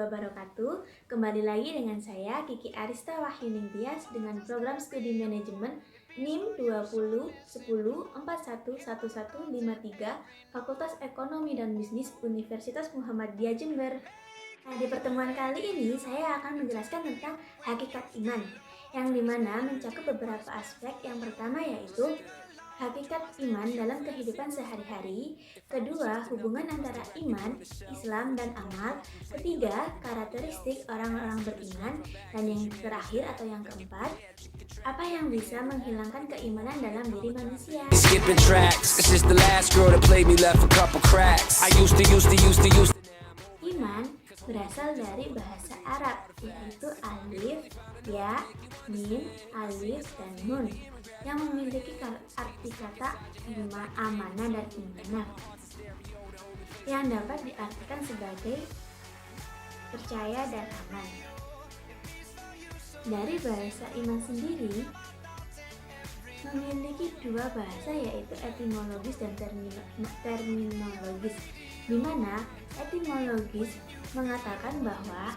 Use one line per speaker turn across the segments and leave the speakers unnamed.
wabarakatuh. Kembali lagi dengan saya Kiki Arista Wahyuning Tias dengan program studi manajemen NIM 2010411153 Fakultas Ekonomi dan Bisnis Universitas Muhammadiyah Jember. Nah, di pertemuan kali ini saya akan menjelaskan tentang hakikat iman, yang dimana mencakup beberapa aspek. Yang pertama yaitu hakikat iman dalam kehidupan sehari-hari. Kedua, hubungan antara iman, Islam, dan amal. Ketiga, karakteristik orang-orang beriman. Dan yang terakhir atau yang keempat, apa yang bisa menghilangkan keimanan dalam diri manusia. Iman berasal dari bahasa Arab, yaitu alif, ya, mim, alif, dan nun, yang memiliki arti kata amanah dan imanah, yang dapat diartikan sebagai percaya dan aman. Dari bahasa iman sendiri memiliki dua bahasa, yaitu etimologis dan terminologis, di mana etimologis mengatakan bahwa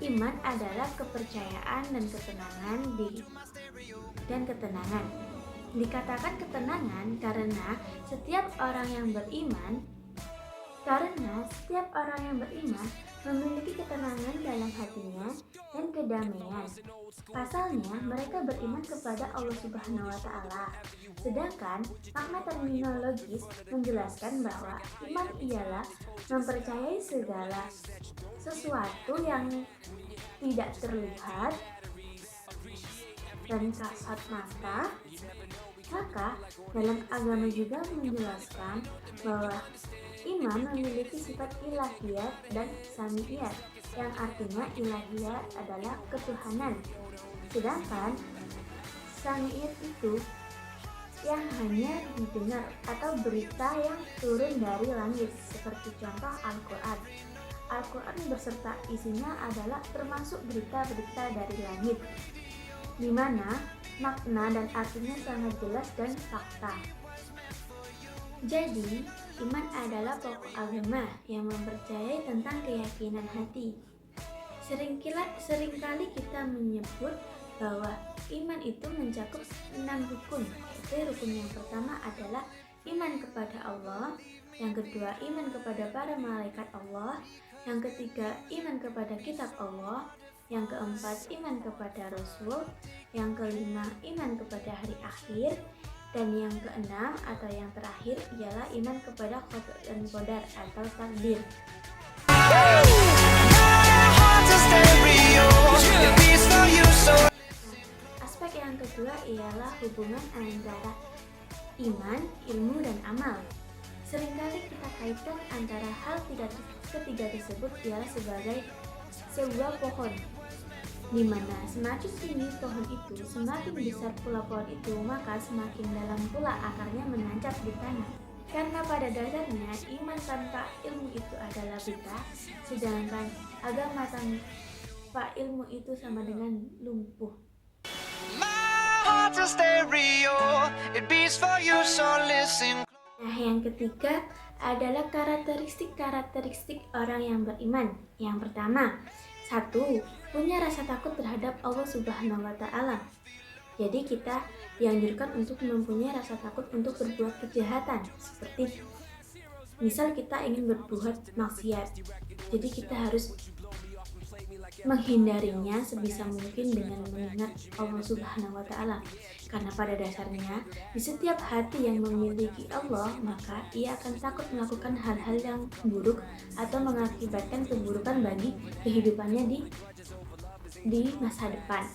iman adalah kepercayaan dan ketenangan. Dikatakan ketenangan karena setiap orang yang beriman memiliki ketenangan dalam hatinya dan kedamaian. Pasalnya, mereka beriman kepada Allah Subhanahu wa Ta'ala. Sedangkan makna terminologis menjelaskan bahwa iman ialah mempercayai segala sesuatu yang tidak terlihat dan kasat mata. Maka dalam agama juga menjelaskan bahwa iman memiliki sifat ilahiyat dan samiyat, yang artinya ilahiyat adalah ketuhanan, sedangkan samiyat itu yang hanya didengar atau berita yang turun dari langit, seperti contoh Al-Quran. Al-Quran beserta isinya adalah termasuk berita-berita dari langit, di mana makna dan artinya sangat jelas dan fakta. Jadi, iman adalah pokok agama yang mempercayai tentang keyakinan hati. Seringkali kita menyebut bahwa iman itu mencakup 6 rukun, yaitu rukun yang pertama adalah iman kepada Allah, yang kedua iman kepada para malaikat Allah, yang ketiga iman kepada kitab Allah, yang keempat iman kepada Rasul, yang kelima iman kepada hari akhir, dan yang keenam atau yang terakhir ialah iman kepada qada dan qadar atau takdir. Aspek yang kedua ialah hubungan antara iman, ilmu, dan amal. Seringkali kita kaitkan antara hal ketiga tersebut ialah sebagai sebuah pohon, di mana semakin tinggi pohon itu, semakin besar pula pohon itu, maka semakin dalam pula akarnya menancap di tanah. Karena pada dasarnya iman tanpa ilmu itu adalah buta, sedangkan agama tanpa ilmu itu sama dengan lumpuh. Nah, yang ketiga adalah karakteristik orang yang beriman. Yang pertama, 1. Punya rasa takut terhadap Allah Subhanahu wa Ta'ala. Jadi kita dianjurkan untuk mempunyai rasa takut untuk berbuat kejahatan, seperti misal kita ingin berbuat maksiat. Jadi kita harus menghindarinya sebisa mungkin dengan mengingat Allah Subhanahu wa Ta'ala. Karena pada dasarnya di setiap hati yang memiliki Allah, maka ia akan takut melakukan hal-hal yang buruk atau mengakibatkan keburukan bagi kehidupannya di masa depan.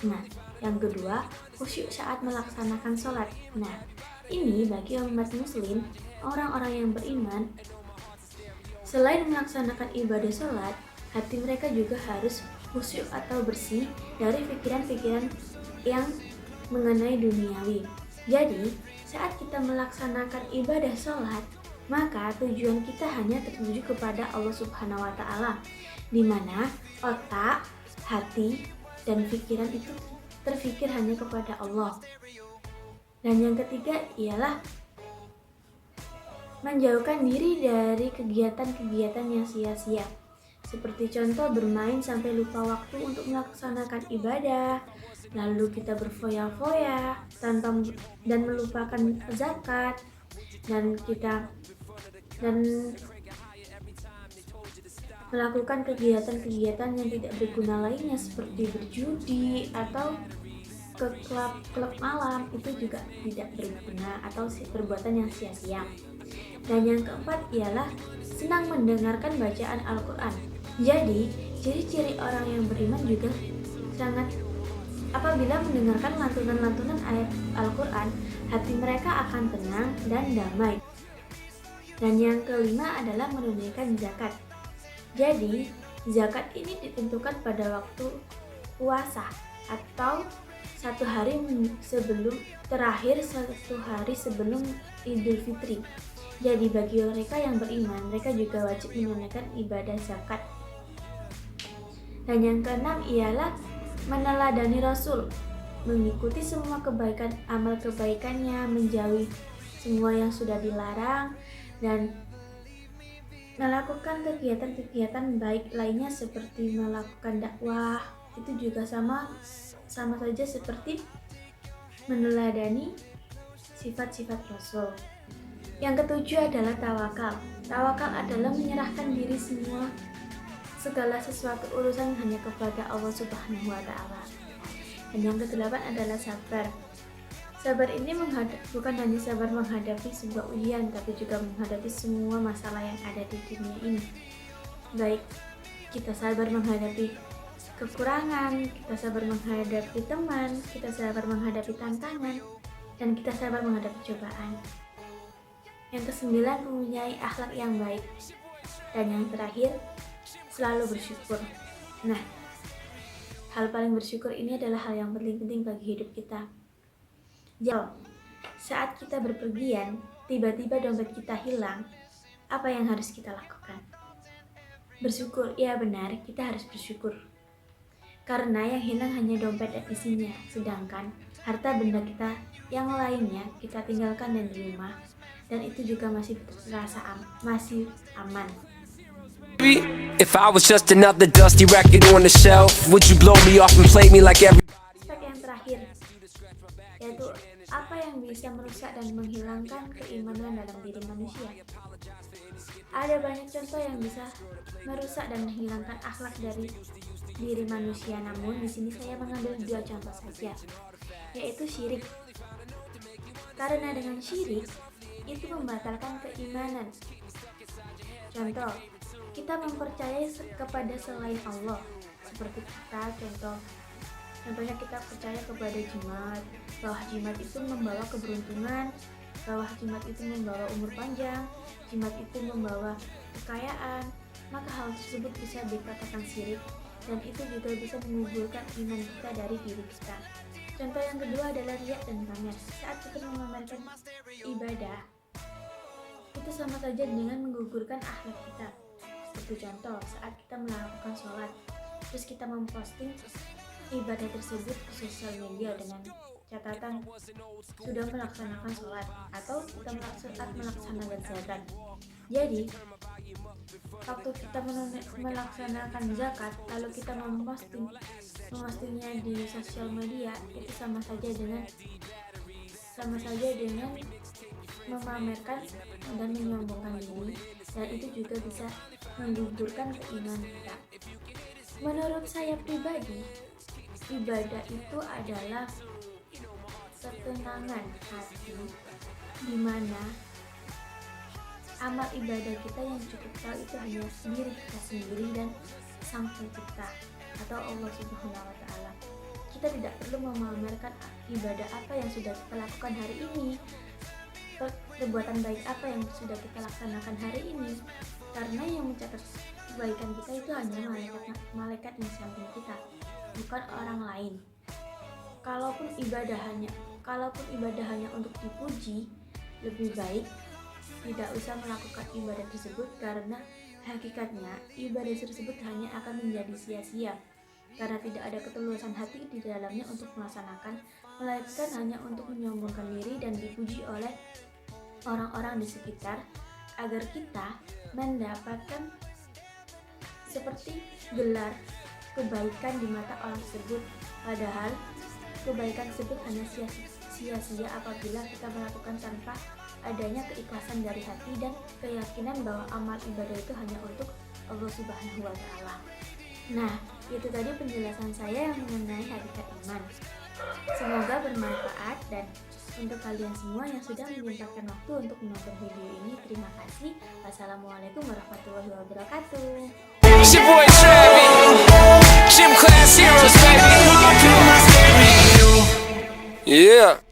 Nah, yang kedua, khusyuk saat melaksanakan sholat. Nah, ini bagi umat muslim, orang-orang yang beriman, selain melaksanakan ibadah sholat, hati mereka juga harus khusyuk atau bersih dari pikiran-pikiran yang mengenai duniawi. Jadi, saat kita melaksanakan ibadah sholat, maka tujuan kita hanya tertuju kepada Allah Subhanahu wa Ta'ala, di mana otak, hati, dan pikiran itu terfikir hanya kepada Allah. Dan yang ketiga ialah menjauhkan diri dari kegiatan-kegiatan yang sia-sia, Seperti contoh bermain sampai lupa waktu untuk melaksanakan ibadah, lalu kita berfoya-foya dan melupakan zakat, dan kita dan melakukan kegiatan-kegiatan yang tidak berguna lainnya seperti berjudi atau ke klub malam, itu juga tidak berguna atau perbuatan yang sia-sia. Dan yang keempat ialah senang mendengarkan bacaan Al-Quran. Jadi, ciri-ciri orang yang beriman juga sangat apabila mendengarkan lantunan-lantunan ayat Al-Quran, hati mereka akan tenang dan damai. Dan yang kelima adalah menunaikan zakat. Jadi, zakat ini ditentukan pada waktu puasa atau satu hari sebelum Idul Fitri. Jadi bagi mereka yang beriman, mereka juga wajib menunaikan ibadah zakat. Dan yang keenam ialah meneladani Rasul, mengikuti semua amal kebaikannya, menjauhi semua yang sudah dilarang, dan melakukan kegiatan-kegiatan baik lainnya seperti melakukan dakwah. Itu juga sama saja seperti meneladani sifat-sifat Rasul. Yang ketujuh adalah tawakal. Tawakal adalah menyerahkan diri segala sesuatu urusan hanya kepada Allah Subhanahu wa Ta'ala. Dan yang kedelapan adalah sabar. Sabar ini bukan hanya sabar menghadapi sebuah ujian, tapi juga menghadapi semua masalah yang ada di dunia ini. Baik kita sabar menghadapi kekurangan, kita sabar menghadapi teman, kita sabar menghadapi tantangan, dan kita sabar menghadapi cobaan. Yang kesembilan, mempunyai akhlak yang baik. Dan yang terakhir, selalu bersyukur. Nah, hal paling bersyukur ini adalah hal yang penting bagi hidup kita. Jadi, saat kita berpergian, tiba-tiba dompet kita hilang, apa yang harus kita lakukan? Bersyukur, ya benar, kita harus bersyukur. Karena yang hilang hanya dompet dan isinya, sedangkan harta benda kita yang lainnya kita tinggalkan dan di rumah, dan itu juga masih aman.
If I was just another dusty record on the shelf, would you blow me off and play me like every...
Aspek yang terakhir, yaitu apa yang bisa merusak dan menghilangkan keimanan dalam diri manusia. Ada banyak contoh yang bisa merusak dan menghilangkan akhlak dari diri manusia, namun di sini saya mengambil 2 contoh saja, yaitu syirik. Karena dengan syirik itu membatalkan keimanan. Contoh, kita mempercayai kepada selain Allah, seperti contohnya kita percaya kepada jimat, bahwa jimat itu membawa keberuntungan, bahwa jimat itu membawa umur panjang, jimat itu membawa kekayaan, maka hal tersebut bisa dikatakan syirik, dan itu juga bisa menggugurkan iman kita dari diri kita. Contoh yang kedua adalah riya dan pamer. Saat kita memamerkan ibadah, itu sama saja dengan menggugurkan akhlak kita. Seperti contoh, saat kita melakukan sholat, terus kita memposting ibadah tersebut di sosial media dengan catatan sudah melaksanakan sholat, atau kita melaksanakan zakat. Jadi, waktu kita melaksanakan zakat, lalu kita mempostingnya di sosial media, itu sama saja dengan memamerkan dan menyombongkan diri, dan itu juga bisa menggugurkan keimanan kita. Menurut saya pribadi, ibadah itu adalah ketenangan hati, di mana amal ibadah kita yang cukup tahu itu hanya diri kita sendiri dan Sang Pencipta atau Allah Subhanahu wa Ta'ala. Kita tidak perlu memamerkan ibadah apa yang sudah kita lakukan hari ini, perbuatan baik apa yang sudah kita laksanakan hari ini, karena yang mencatat kebaikan kita itu hanya malaikat yang samping kita, bukan orang lain. Kalaupun ibadah hanya untuk dipuji, lebih baik tidak usah melakukan ibadah tersebut, karena hakikatnya ibadah tersebut hanya akan menjadi sia-sia, karena tidak ada ketulusan hati di dalamnya untuk melaksanakan, melainkan hanya untuk menyombongkan diri dan dipuji oleh orang-orang di sekitar, agar kita mendapatkan seperti gelar kebaikan di mata orang tersebut. Padahal kebaikan tersebut hanya sia-sia apabila kita melakukan tanpa adanya keikhlasan dari hati dan keyakinan bahwa amal ibadah itu hanya untuk Allah Subhanahu wa Ta'ala. Nah, itu tadi penjelasan saya yang mengenai hakikat iman. Semoga bermanfaat, dan untuk kalian semua yang sudah menyempatkan waktu untuk menonton video ini, terima kasih. Wassalamualaikum warahmatullahi wabarakatuh.
It's your boy Travi, Gym Class Heroes, baby. Yeah.